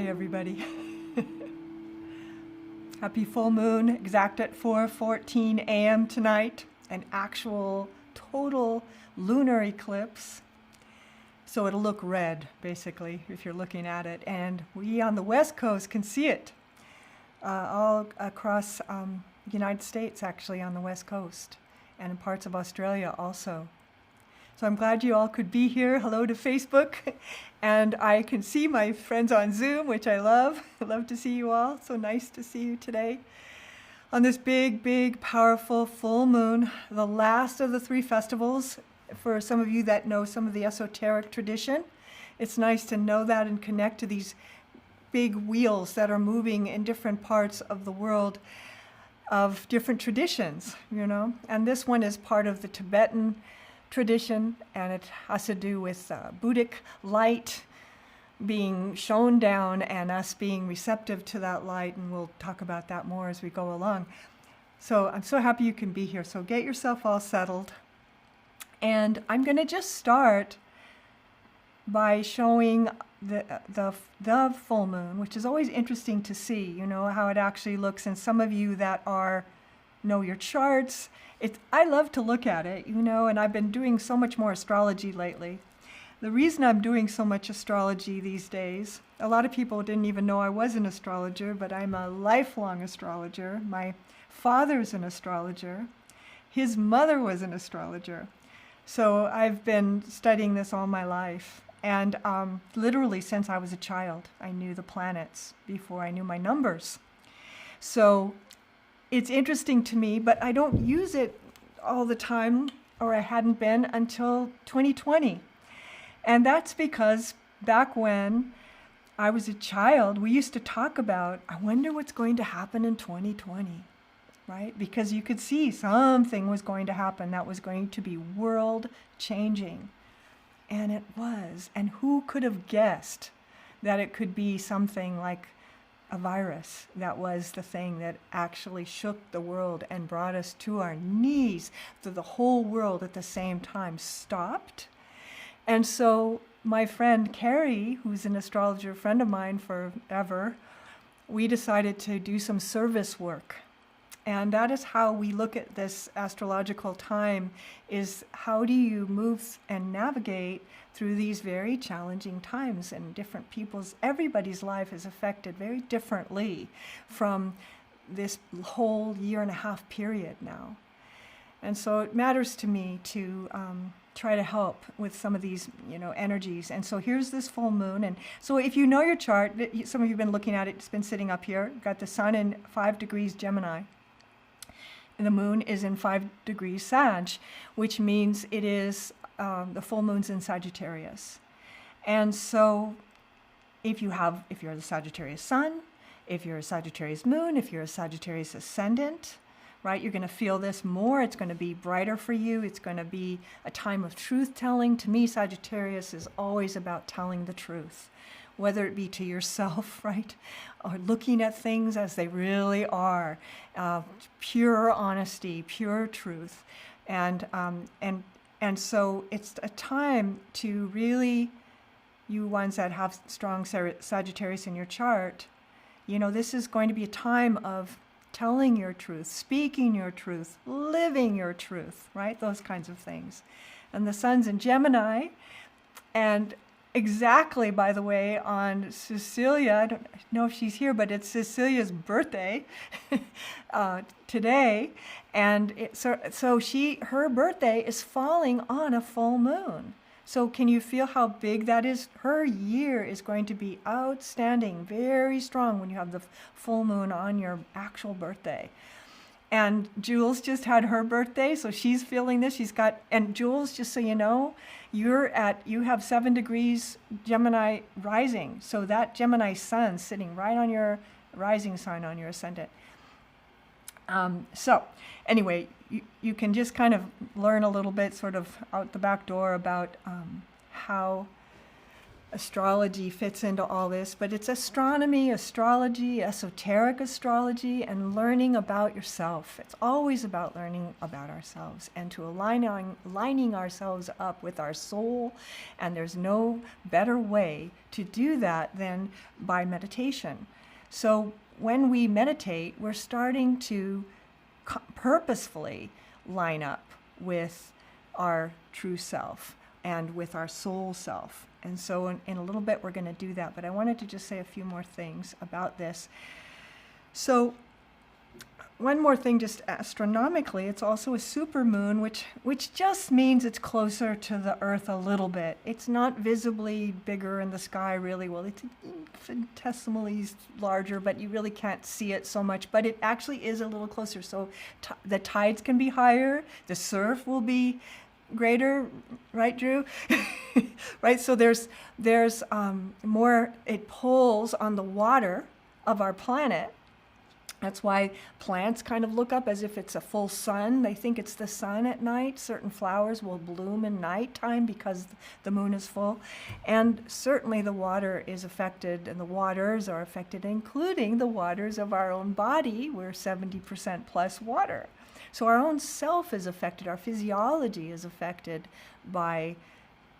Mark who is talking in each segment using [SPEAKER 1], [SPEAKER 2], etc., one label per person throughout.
[SPEAKER 1] Hey everybody. Happy full moon, exact at 4:14 a.m. tonight, an actual total lunar eclipse. So it'll look red, basically, if you're looking at it. And we on the West Coast can see it all across the United States, actually, on the West Coast, and in parts of Australia also. So I'm glad you all could be here. Hello to Facebook. And I can see my friends on Zoom, which I love. I love to see you all. So nice to see you today. On this big, big, powerful full moon, the last of the three festivals. For some of you that know some of the esoteric tradition, it's nice to know that and connect to these big wheels that are moving in different parts of the world of different traditions, you know. And this one is part of the Tibetan tradition, and it has to do with Buddhic light being shown down and us being receptive to that light, and we'll talk about that more as we go along. So I'm so happy you can be here. So get yourself all settled. And I'm going to just start by showing the full moon, which is always interesting to see, you know, how it actually looks. And some of you that know your charts, I love to look at it, you know, and I've been doing so much more astrology lately. The reason I'm doing so much astrology these days, a lot of people didn't even know I was an astrologer, but I'm a lifelong astrologer. My father's an astrologer. His mother was an astrologer. So I've been studying this all my life. And literally since I was a child, I knew the planets before I knew my numbers. So it's interesting to me, but I don't use it all the time, or I hadn't been until 2020. And that's because back when I was a child, we used to talk about, I wonder what's going to happen in 2020, right? Because you could see something was going to happen that was going to be world changing. And it was. And who could have guessed that it could be something like a virus that was the thing that actually shook the world and brought us to our knees, so the whole world at the same time stopped. And so my friend Carrie, who's an astrologer friend of mine forever, we decided to do some service work. And that is how we look at this astrological time, is how do you move and navigate through these very challenging times, and everybody's life is affected very differently from this whole 1.5 year period now. And so it matters to me to try to help with some of these, you know, energies. And so here's this full moon. And so if you know your chart, some of you have been looking at it, it's been sitting up here, got the sun in 5 degrees Gemini. And the moon is in 5 degrees Sag, which means it is the full moon's in Sagittarius. And so if you're the Sagittarius sun, if you're a Sagittarius moon, if you're a Sagittarius ascendant, right, you're going to feel this more. It's going to be brighter for you. It's going to be a time of truth telling. To me, Sagittarius is always about telling the truth, whether it be to yourself, right, or looking at things as they really are, pure honesty, pure truth. And so it's a time to really, you ones that have strong Sagittarius in your chart, you know, this is going to be a time of telling your truth, speaking your truth, living your truth, right? Those kinds of things. And the sun's in Gemini, and exactly, by the way, on Cecilia, I don't know if she's here, but it's Cecilia's birthday today, and her birthday is falling on a full moon. So can you feel how big that is? Her year is going to be outstanding, very strong when you have the full moon on your actual birthday. And Jules just had her birthday, so she's feeling this. And Jules, just so you know, you have 7 degrees Gemini rising. So that Gemini sun sitting right on your rising sign on your ascendant. So anyway, you can just kind of learn a little bit sort of out the back door about how astrology fits into all this, but it's astronomy, astrology, esoteric astrology, and learning about yourself. It's always about learning about ourselves and to lining ourselves up with our soul. And there's no better way to do that than by meditation. So when we meditate, we're starting to purposefully line up with our true self and with our soul self. And so in a little bit, we're going to do that. But I wanted to just say a few more things about this. So one more thing, just astronomically, it's also a supermoon, which just means it's closer to the Earth a little bit. It's not visibly bigger in the sky, really. Well, it's infinitesimally larger, but you really can't see it so much. But it actually is a little closer. So the tides can be higher. The surf will be greater, right, Drew? Right, so there's more, it pulls on the water of our planet. That's why plants kind of look up as if it's a full sun. They think it's the sun at night. Certain flowers will bloom in nighttime because the moon is full. And certainly the water is affected, and the waters are affected, including the waters of our own body. We're 70% plus water. So our own self is affected, our physiology is affected by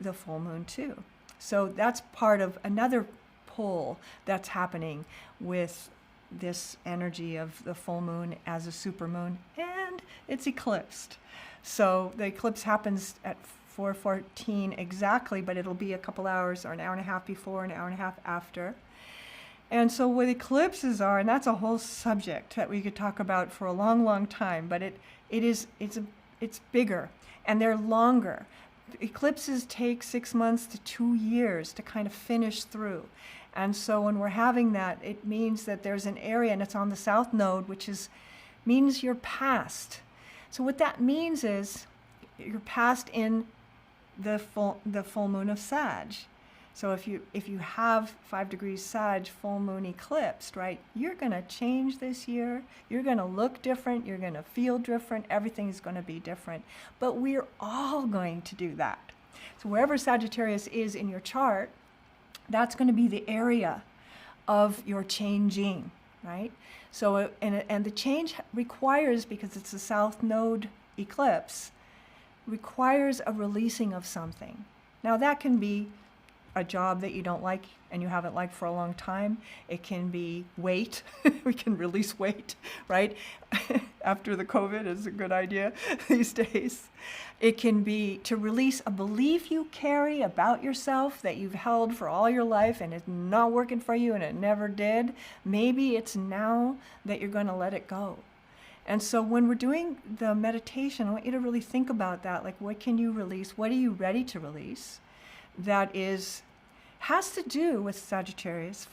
[SPEAKER 1] the full moon too. So that's part of another pull that's happening with this energy of the full moon as a supermoon, and it's eclipsed. So the eclipse happens at 4:14 exactly, but it'll be a couple hours or an hour and a half before, an hour and a half after. And so what eclipses are, and that's a whole subject that we could talk about for a long, long time, but it's bigger and they're longer. Eclipses take 6 months to 2 years to kind of finish through. And so when we're having that, it means that there's an area, and it's on the south node, which means you're past. So what that means is you're past in the full moon of Sag. So if you have 5 degrees Sag full moon eclipsed, right, you're going to change this year. You're going to look different. You're going to feel different. Everything's going to be different. But we're all going to do that. So wherever Sagittarius is in your chart, that's going to be the area of your changing, right? So and the change requires, because it's a south node eclipse, requires a releasing of something. Now that can be a job that you don't like and you haven't liked for a long time. It can be weight. We can release weight, right? After the COVID is a good idea these days. It can be to release a belief you carry about yourself that you've held for all your life and it's not working for you and it never did. Maybe it's now that you're going to let it go. And so when we're doing the meditation, I want you to really think about that. Like, what can you release? What are you ready to release? That has to do with Sagittarius,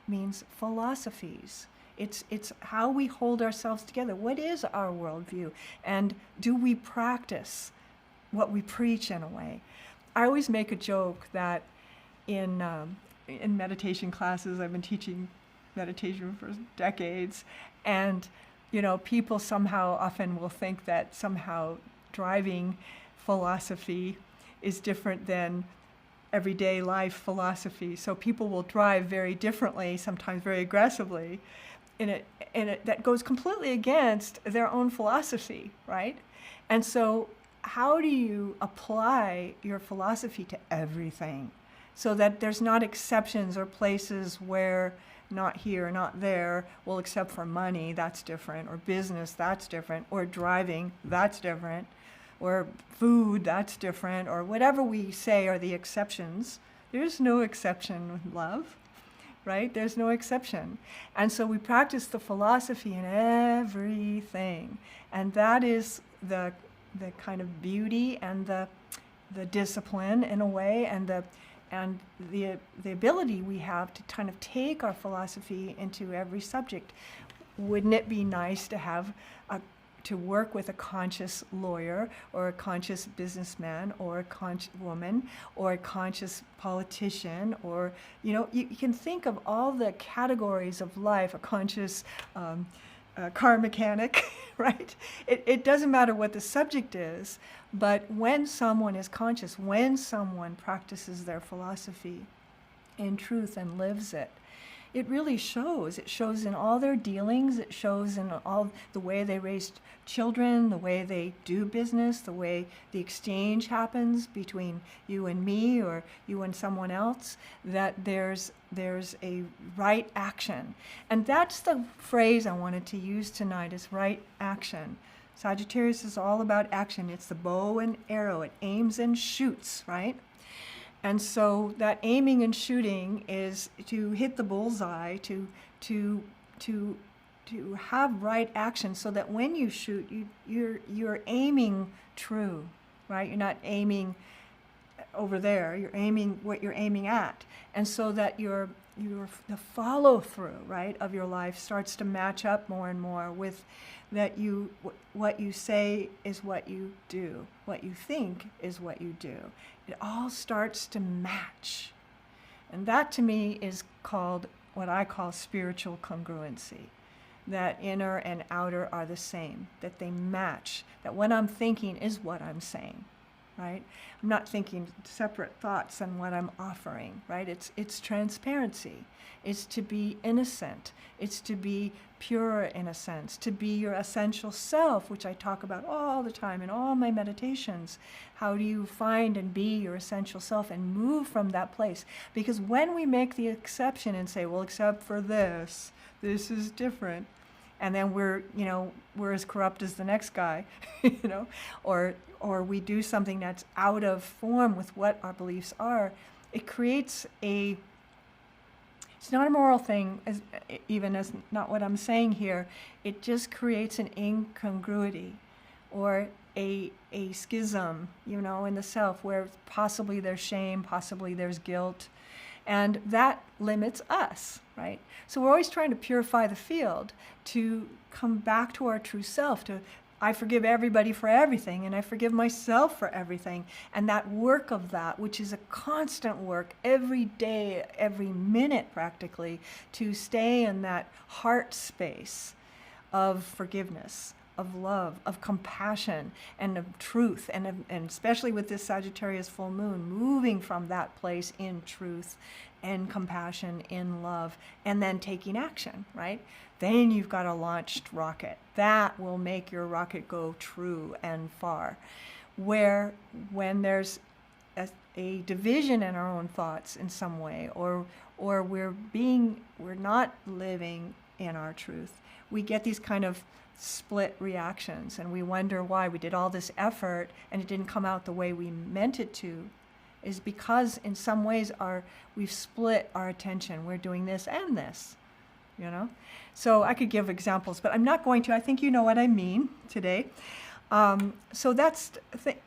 [SPEAKER 1] means philosophies. It's how we hold ourselves together. What is our worldview? And do we practice what we preach in a way? I always make a joke that in meditation classes, I've been teaching meditation for decades, and people somehow often will think that somehow driving philosophy is different than everyday life philosophy. So people will drive very differently, sometimes very aggressively, that goes completely against their own philosophy, right? And so how do you apply your philosophy to everything so that there's not exceptions or places where not here, not there, well, except for money, that's different, or business, that's different, or driving, that's different, or food, that's different, or whatever we say are the exceptions. There's no exception with love, right? There's no exception. And so we practice the philosophy in everything. And that is the kind of beauty and the discipline in a way, and the ability we have to kind of take our philosophy into every subject. Wouldn't it be nice to have to work with a conscious lawyer or a conscious businessman or a conscious woman or a conscious politician, or you can think of all the categories of life, a conscious car mechanic, right? It doesn't matter what the subject is, but when someone is conscious, when someone practices their philosophy, in truth and lives it. It really shows. It shows in all their dealings. It shows in all the way they raised children, the way they do business, the way the exchange happens between you and me or you and someone else, that there's a right action. And that's the phrase I wanted to use tonight, is right action. Sagittarius is all about action. It's the bow and arrow. It aims and shoots, right? And so that aiming and shooting is to hit the bullseye, to have right action, so that when you shoot, you're aiming true, right? You're not aiming over there. You're aiming what you're aiming at, and so that the follow through, right, of your life starts to match up more and more with that what you say is what you do, what you think is what you do. It all starts to match. And that to me is called what I call spiritual congruency. That inner and outer are the same, that they match, that what I'm thinking is what I'm saying, right? I'm not thinking separate thoughts on what I'm offering, right? It's transparency. It's to be innocent. It's to be pure in a sense, to be your essential self, which I talk about all the time in all my meditations. How do you find and be your essential self and move from that place? Because when we make the exception and say, well, except for this is different, and then we're as corrupt as the next guy, or we do something that's out of form with what our beliefs are, it creates it's not a moral thing, even as not what I'm saying here. It just creates an incongruity or a schism, in the self, where possibly there's shame, possibly there's guilt, and that limits us, right? So we're always trying to purify the field, to come back to our true self, I forgive everybody for everything, and I forgive myself for everything. And that work of that, which is a constant work every day, every minute practically, to stay in that heart space of forgiveness, of love, of compassion, and of truth, and especially with this Sagittarius full moon, moving from that place in truth and compassion, in love, and then taking action, right? Then you've got a launched rocket. That will make your rocket go true and far. Where when there's a division in our own thoughts in some way, or we're not living in our truth, we get these kind of split reactions, and we wonder why we did all this effort and it didn't come out the way we meant it to. Is because in some ways we've split our attention. We're doing this and this, So I could give examples, but I'm not going to. I think you know what I mean today. So that's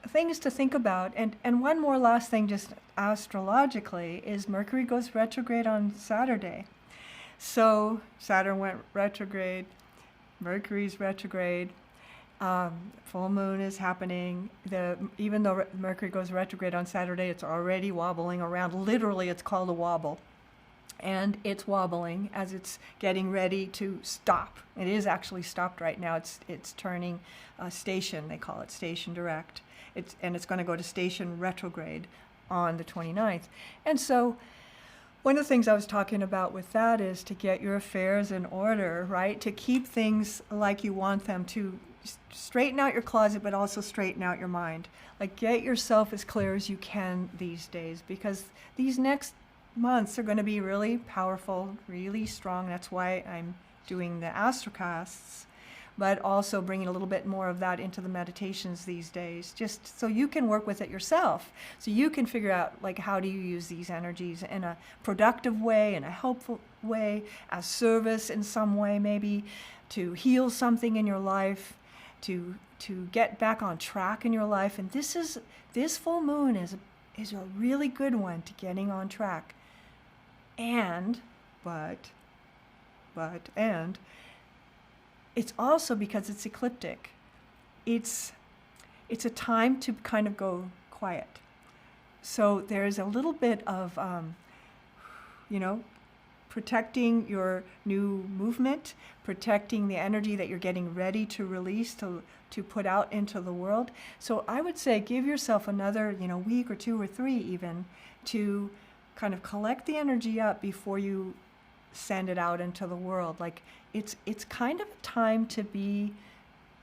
[SPEAKER 1] things to think about. And one more last thing, just astrologically, is Mercury goes retrograde on Saturday. So Saturn went retrograde, Mercury's retrograde. Full moon is happening. Even though Mercury goes retrograde on Saturday, it's already wobbling around. Literally, it's called a wobble. And it's wobbling as it's getting ready to stop. It is actually stopped right now. It's turning station. They call it station direct. It's going to go to station retrograde on the 29th. And so one of the things I was talking about with that is to get your affairs in order, right? To keep things like you want them, to straighten out your closet, but also straighten out your mind. Like, get yourself as clear as you can these days, because these next months are going to be really powerful, really strong. That's why I'm doing the astrocasts, but also bringing a little bit more of that into the meditations these days, just so you can work with it yourself. So you can figure out, like, how do you use these energies in a productive way, in a helpful way, as service in some way, maybe to heal something in your life, to get back on track in your life. And this full moon is a really good one to getting on track. But it's also, because it's ecliptic, it's a time to kind of go quiet. So there's a little bit of protecting your new movement, protecting the energy that you're getting ready to release, to put out into the world. So I would say give yourself another week or 2 or 3 even to kind of collect the energy up before you send it out into the world. Like it's kind of a time to be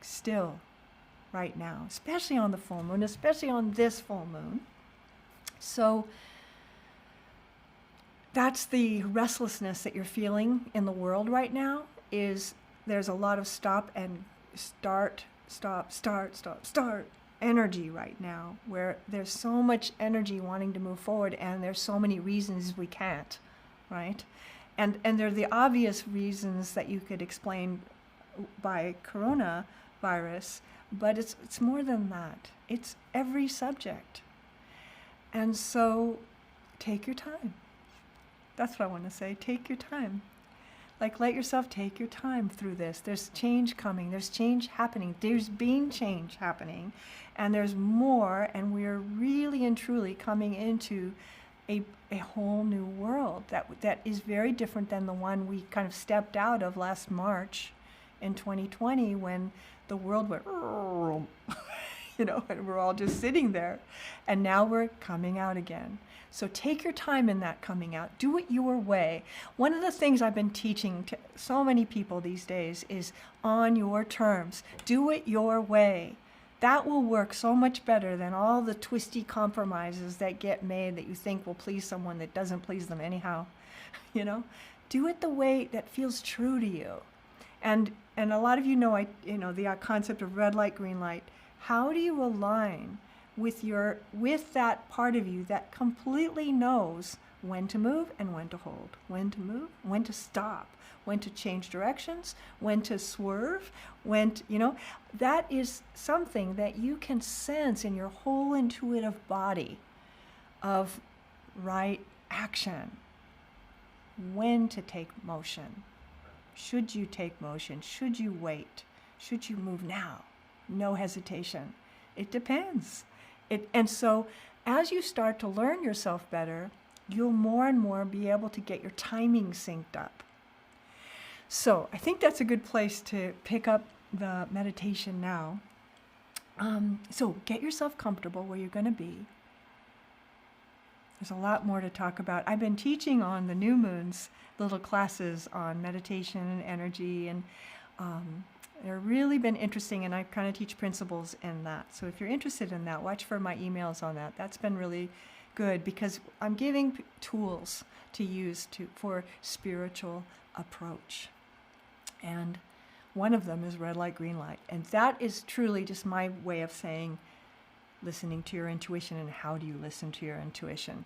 [SPEAKER 1] still right now, especially on the full moon, especially on this full moon. So that's the restlessness that you're feeling in the world right now. Is there's a lot of stop and start energy right now, where there's so much energy wanting to move forward, and there's so many reasons we can't, right? And there are the obvious reasons that you could explain by coronavirus, but it's more than that. It's every subject. And so take your time. That's what I want to say. Take your time. Like, let yourself take your time through this. There's change coming. There's change happening. There's been change happening. And there's more. And we're really and truly coming into a whole new world that is very different than the one we kind of stepped out of last March in 2020, when the world went, and we're all just sitting there. And now we're coming out again. So take your time in that coming out. Do it your way. One of the things I've been teaching to so many people these days is on your terms. Do it your way. That will work so much better than all the twisty compromises that get made that you think will please someone that doesn't please them anyhow. Do it the way that feels true to you. And a lot of you know the concept of red light, green light. How do you align with that part of you that completely knows when to move and when to hold, when to move, when to stop, when to change directions, when to swerve, that is something that you can sense in your whole intuitive body of right action. When to take motion. Should you take motion? Should you wait? Should you move now? No hesitation. It depends. And so as you start to learn yourself better, you'll more and more be able to get your timing synced up. So I think that's a good place to pick up the meditation now. So get yourself comfortable where you're going to be. There's a lot more to talk about. I've been teaching on the new moons, little classes on meditation and energy, and they're really been interesting, and I kind of teach principles in that. So if you're interested in that, watch for my emails on that. That's been really good because I'm giving tools to use for spiritual approach. And one of them is red light, green light. And that is truly just my way of saying listening to your intuition, and how do you listen to your intuition,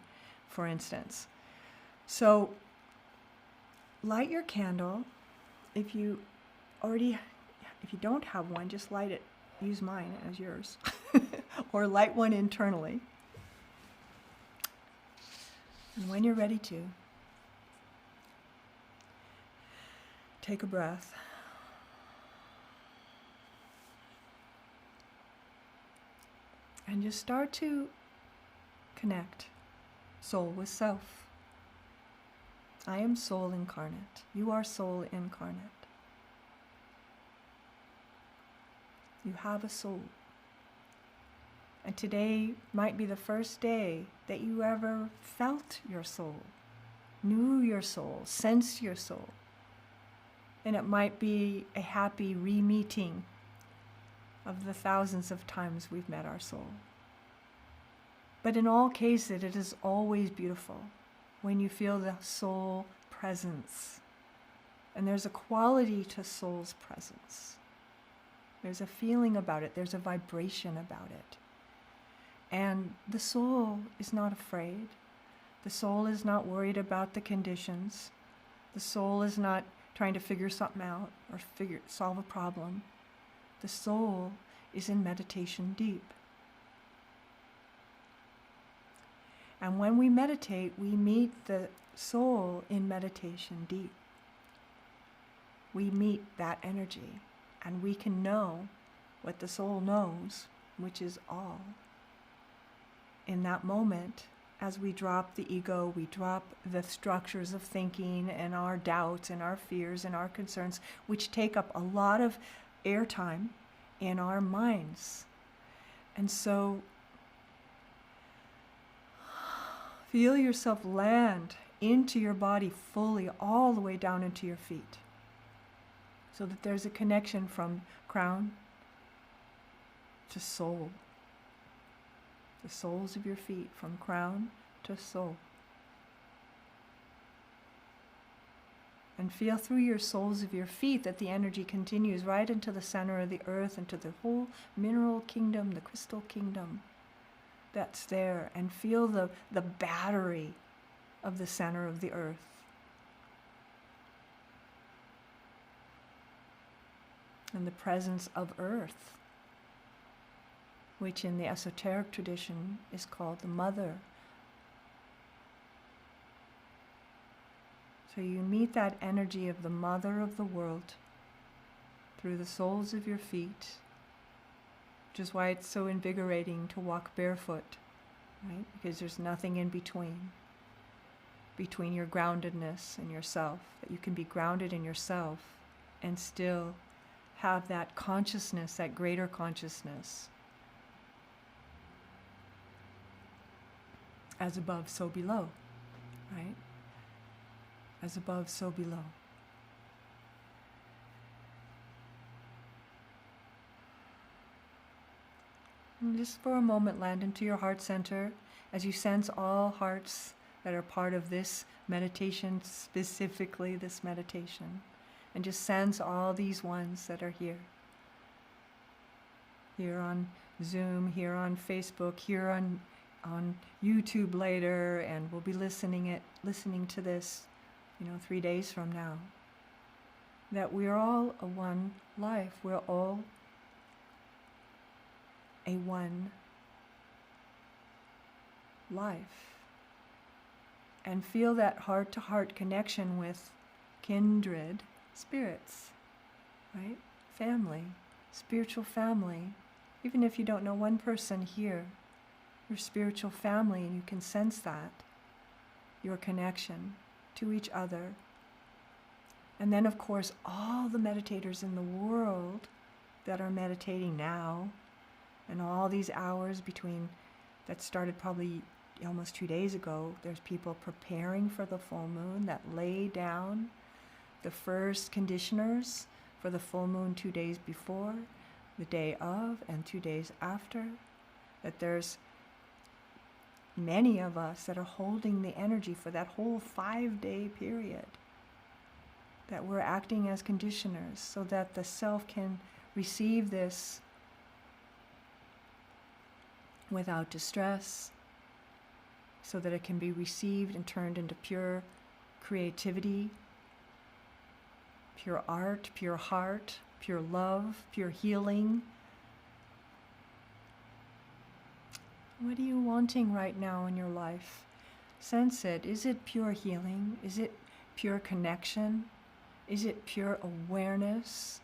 [SPEAKER 1] for instance. So light your candle. If you don't have one, just light it. Use mine as yours. Or light one internally. And when you're ready to, take a breath. And just start to connect soul with self. I am soul incarnate. You are soul incarnate. You have a soul. And today might be the first day that you ever felt your soul, knew your soul, sensed your soul. And it might be a happy re-meeting of the thousands of times we've met our soul. But in all cases, it is always beautiful when you feel the soul presence. And there's a quality to soul's presence. There's a feeling about it. There's a vibration about it. And the soul is not afraid. The soul is not worried about the conditions. The soul is not trying to figure something out or solve a problem. The soul is in meditation deep. And when we meditate, we meet the soul in meditation deep. We meet that energy, and we can know what the soul knows, which is all. In that moment, as we drop the ego, we drop the structures of thinking and our doubts and our fears and our concerns, which take up a lot of airtime in our minds. And so Feel yourself land into your body fully, all the way down into your feet, so that there's a connection from crown to sole. The soles of your feet, from crown to sole. And feel through your soles of your feet that the energy continues right into the center of the earth, into the whole mineral kingdom, the crystal kingdom that's there. And feel the battery of the center of the earth. And the presence of earth, which in the esoteric tradition is called the mother. So you meet that energy of the mother of the world through the soles of your feet, which is why it's so invigorating to walk barefoot, right? Because there's nothing in between your groundedness and yourself, that you can be grounded in yourself and still have that consciousness, that greater consciousness. As above, so below, right? As above, so below. And just for a moment, land into your heart center as you sense all hearts that are part of this meditation, specifically this meditation. And just sense all these ones that are here. Here on Zoom, here on Facebook, here on YouTube later, and we'll be listening to this 3 days from now, that we're all a one life. We're all a one life. And feel that heart-to-heart connection with kindred spirits, right? Family, spiritual family. Even if you don't know one person here, your spiritual family, and you can sense that, your connection to each other. And then, of course, all the meditators in the world that are meditating now, and all these hours that started probably almost 2 days ago, there's people preparing for the full moon that lay down the first conditioners for the full moon 2 days before, the day of, and 2 days after. That there's many of us that are holding the energy for that whole 5-day period, that we're acting as conditioners so that the self can receive this without distress, so that it can be received and turned into pure creativity, pure art, pure heart, pure love, pure healing. What are you wanting right now in your life? Sense it. Is it pure healing? Is it pure connection? Is it pure awareness?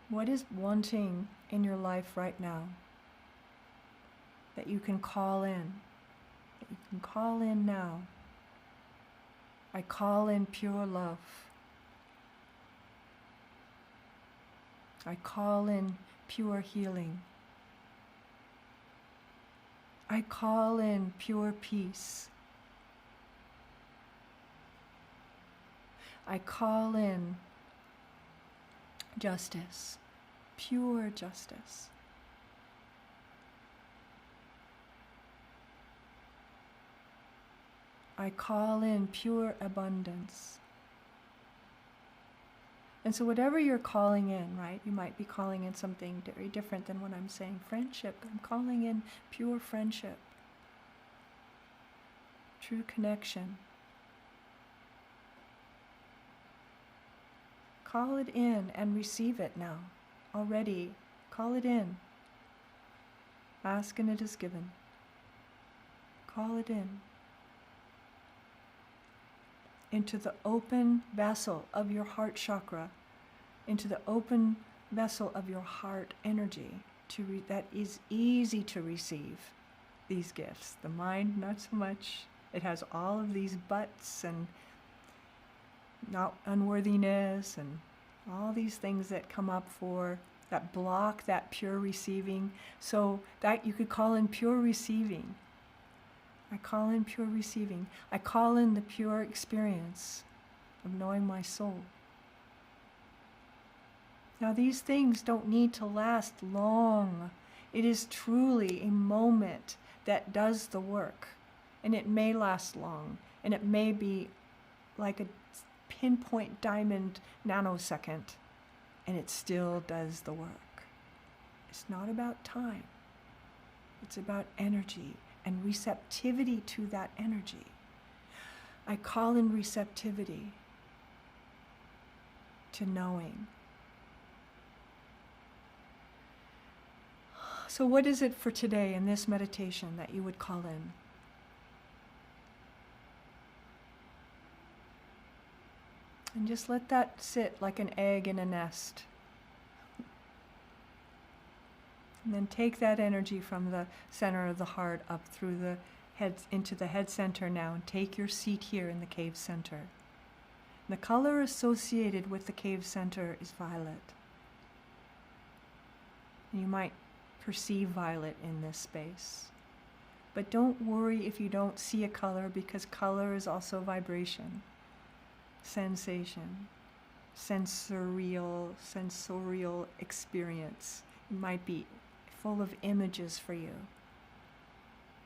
[SPEAKER 1] What is wanting in your life right now that you can call in? That you can call in now. I call in pure love. I call in pure healing. I call in pure peace. I call in justice, pure justice. I call in pure abundance. And so whatever you're calling in, right, you might be calling in something very different than what I'm saying. Friendship, I'm calling in pure friendship, true connection. Call it in and receive it now, already. Call it in. Ask and it is given. Call it in. Into the open vessel of your heart chakra, into the open vessel of your heart energy, that is easy to receive these gifts. The mind, not so much. It has all of these buts and not unworthiness and all these things that come up for that block that pure receiving. So that you could call in pure receiving. I call in pure receiving. I call in the pure experience of knowing my soul. Now these things don't need to last long. It is truly a moment that does the work. And it may last long. And it may be like a pinpoint diamond nanosecond. And it still does the work. It's not about time. It's about energy and receptivity to that energy. I call in receptivity to knowing. So what is it for today in this meditation that you would call in? And just let that sit like an egg in a nest. And then take that energy from the center of the heart up through the head into the head center now, and take your seat here in the cave center. The color associated with the cave center is violet. You might perceive violet in this space. But don't worry if you don't see a color, because color is also vibration, sensation, sensorial experience. It might be full of images for you.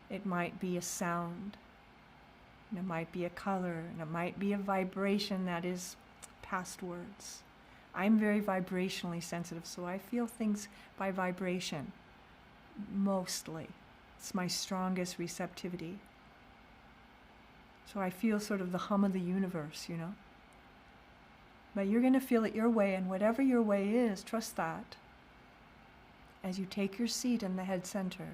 [SPEAKER 1] It might be a sound, and it might be a color, and it might be a vibration that is past words. I'm very vibrationally sensitive, so I feel things by vibration, mostly. It's my strongest receptivity. So I feel sort of the hum of the universe, you know. But you're going to feel it your way, and whatever your way is, trust that as you take your seat in the head center.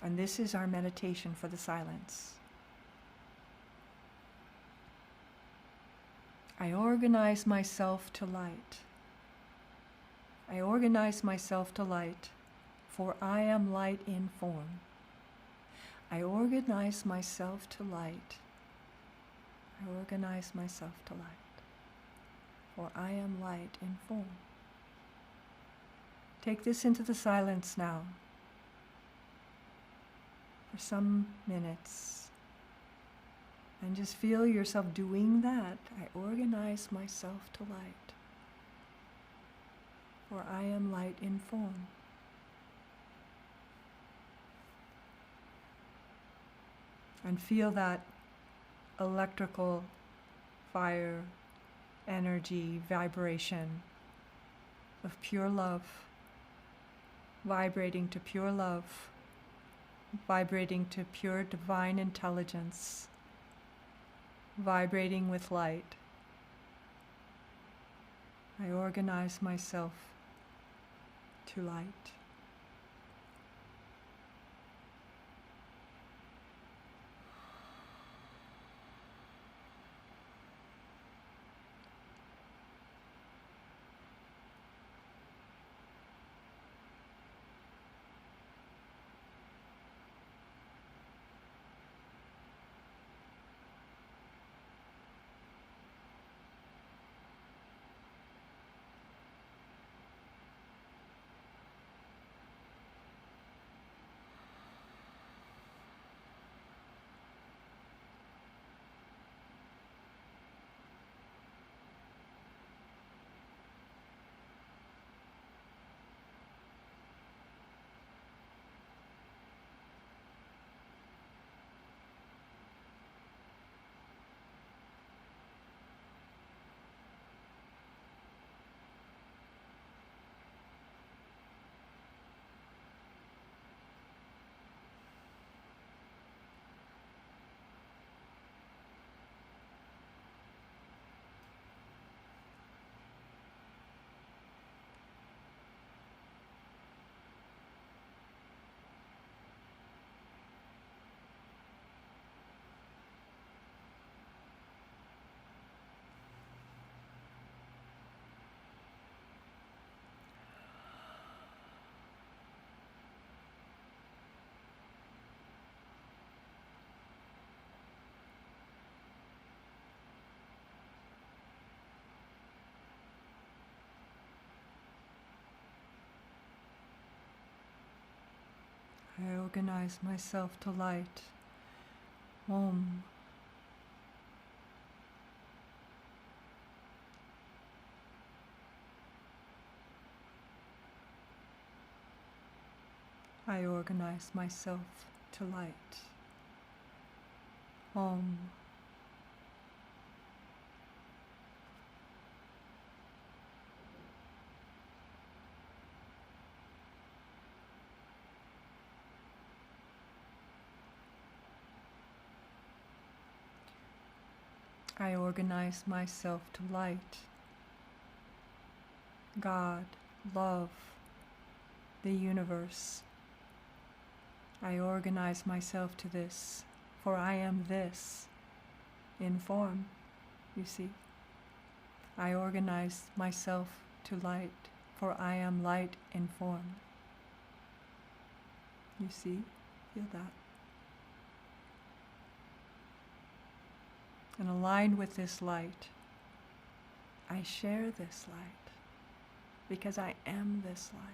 [SPEAKER 1] And this is our meditation for the silence. I organize myself to light. I organize myself to light, for I am light in form. I organize myself to light. I organize myself to light, for I am light in form. Take this into the silence now for some minutes, and just feel yourself doing that. I organize myself to light, for I am light in form. And feel that electrical fire, energy, vibration of pure love, vibrating to pure love, vibrating to pure divine intelligence, vibrating with light. I organize myself to light. I organize myself to light. Om. I organize myself to light. Om. I organize myself to light. God, love, the universe. I organize myself to this, for I am this in form, you see. I organize myself to light, for I am light in form. You see, feel that. And aligned with this light, I share this light, because I am this light.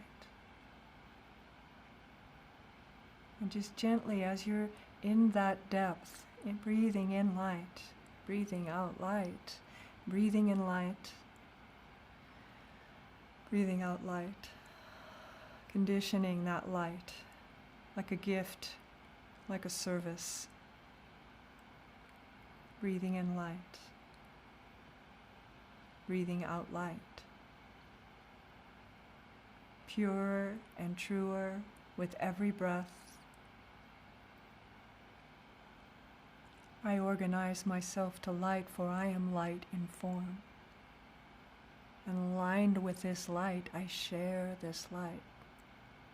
[SPEAKER 1] And just gently, as you're in that depth, in breathing in light, breathing out light, breathing in light, breathing out light, conditioning that light like a gift, like a service, breathing in light, breathing out light, purer and truer with every breath. I organize myself to light, for I am light in form. And aligned with this light, I share this light,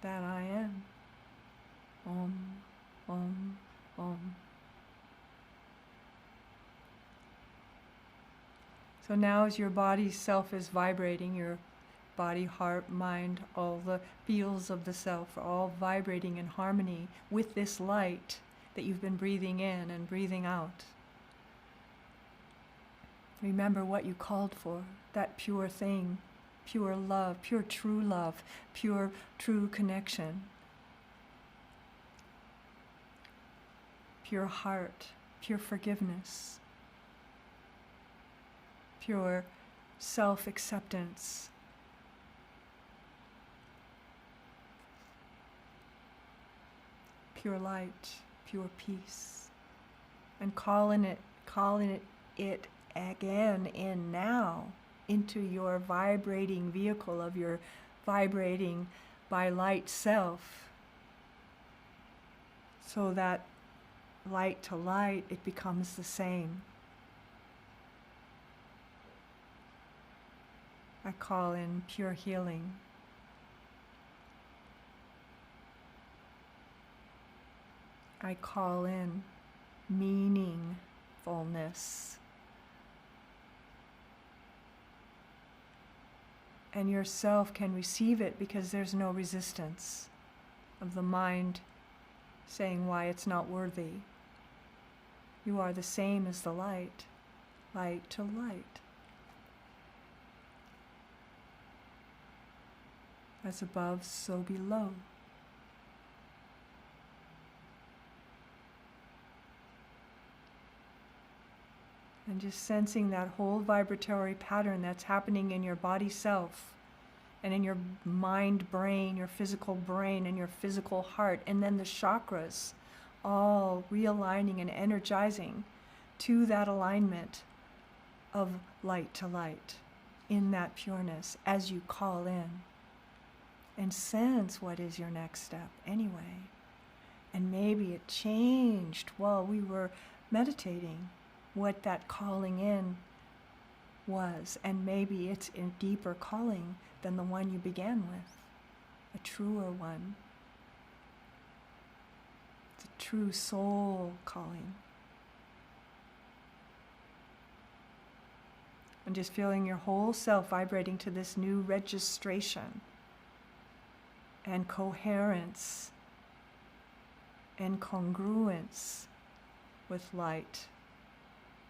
[SPEAKER 1] that I am. Om, Om, Om. So now as your body self is vibrating, your body, heart, mind, all the feels of the self are all vibrating in harmony with this light that you've been breathing in and breathing out. Remember what you called for, that pure thing, pure love, pure true connection, pure heart, pure forgiveness, pure self-acceptance, pure light, pure peace, and calling it again in now into your vibrating vehicle of your vibrating by light self, so that light to light, it becomes the same. I call in pure healing. I call in meaningfulness. And yourself can receive it because there's no resistance of the mind saying why it's not worthy. You are the same as the light, light to light. As above, so below. And just sensing that whole vibratory pattern that's happening in your body self and in your mind brain, your physical brain and your physical heart, and then the chakras all realigning and energizing to that alignment of light to light in that pureness as you call in. And sense what is your next step anyway. And maybe it changed while we were meditating, what that calling in was, and maybe it's a deeper calling than the one you began with, a truer one. It's a true soul calling. And just feeling your whole self vibrating to this new registration and coherence and congruence with light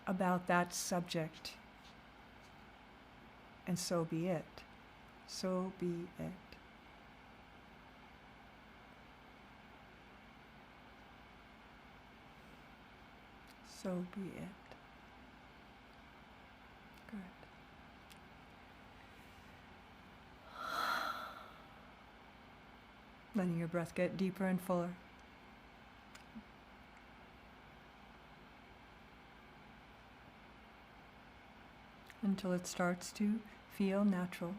[SPEAKER 1] about that subject. And so be it. So be it. So be it. Good. Letting your breath get deeper and fuller. Until it starts to feel natural.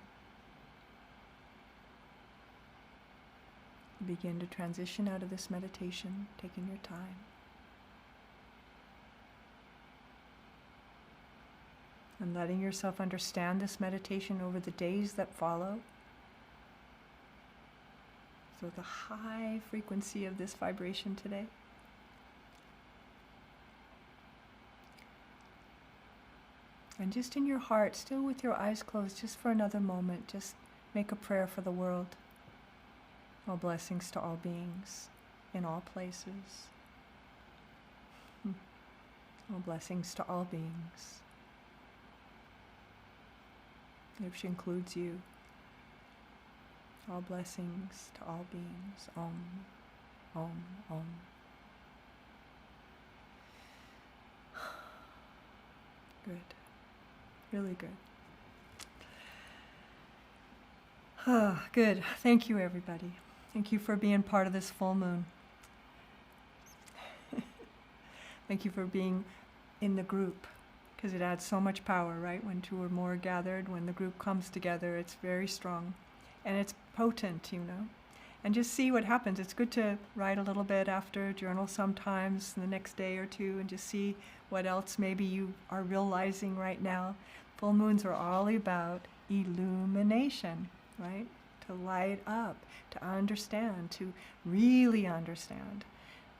[SPEAKER 1] Begin to transition out of this meditation, taking your time. And letting yourself understand this meditation over the days that follow. So the high frequency of this vibration today. And just in your heart, still with your eyes closed, just for another moment, just make a prayer for the world. All blessings to all beings, in all places. All blessings to all beings, which includes you. All blessings to all beings. Om, Om, Om. Good. Really good. Good. Thank you, everybody. Thank you for being part of this full moon. Thank you for being in the group, because it adds so much power, right? When two or more are gathered, when the group comes together, it's very strong. And it's potent, you know. And just see what happens. It's good to write a little bit after, journal sometimes the next day or two, and just see what else maybe you are realizing right now. Full moons are all about illumination, right? To light up, to understand, to really understand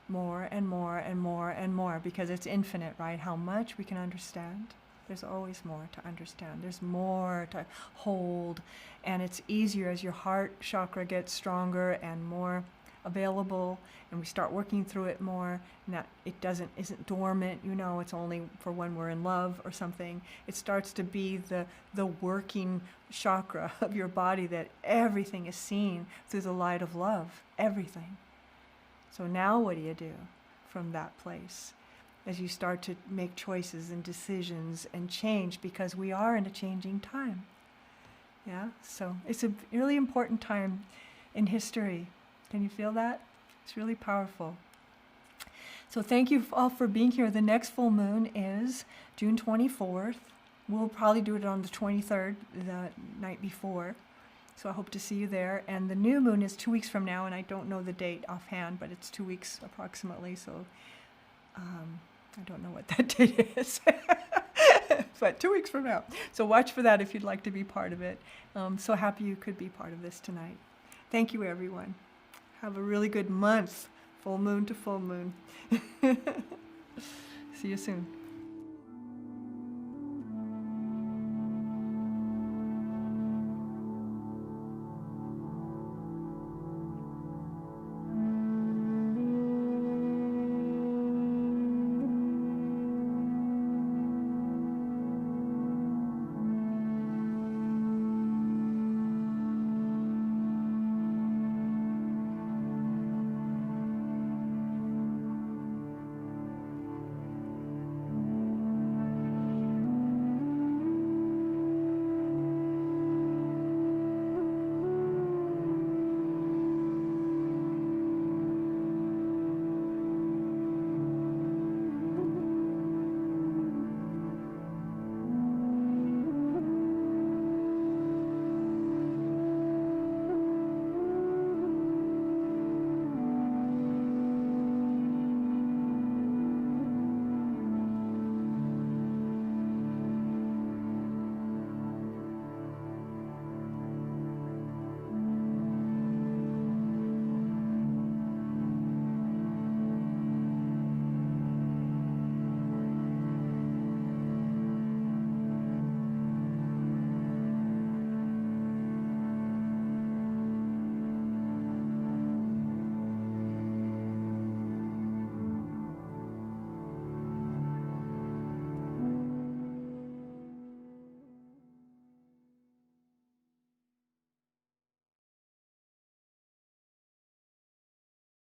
[SPEAKER 1] more and more and more and more, because it's infinite, right? How much we can understand. There's always more to understand. There's more to hold, and it's easier as your heart chakra gets stronger and more available, and we start working through it more, and that it isn't dormant, you know, it's only for when we're in love or something. It starts to be the working chakra of your body, that everything is seen through the light of love, everything. So now what do you do from that place? As you start to make choices and decisions and change, because we are in a changing time. Yeah, so it's a really important time in history. Can you feel that? It's really powerful. So thank you all for being here. The next full moon is June 24th. We'll probably do it on the 23rd, the night before. So I hope to see you there. And the new moon is 2 weeks from now, and I don't know the date offhand, but it's 2 weeks approximately. So I don't know what that date is, but 2 weeks from now. So watch for that if you'd like to be part of it. So happy you could be part of this tonight. Thank you, everyone. Have a really good month, full moon to full moon. See you soon.